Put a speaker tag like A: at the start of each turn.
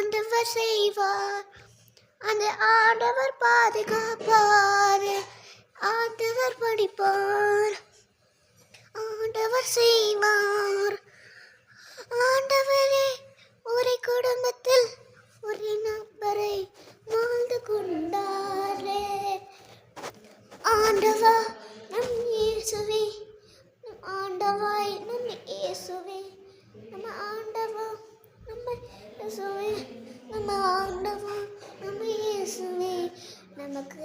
A: ஆண்டவர் செய்வார், அந்த ஆண்டவர் பாதுகாப்பார், ஆண்டவர் படிப்பார், ஆண்டவர் செய்வார். ஆண்டவரே ஒரு குடும்பத்தில் ஒரு நபரை வாழ்ந்து கொண்டாரே. ஆண்டவா நம் இயேசுவே, நம் ஆண்டவாய் நம் இயேசுவே, நம்ம ஆண்டவா நம்ம இயேசுவே, நம்ம ஆண்டவா நம்ம இயேசுவே, நமக்கு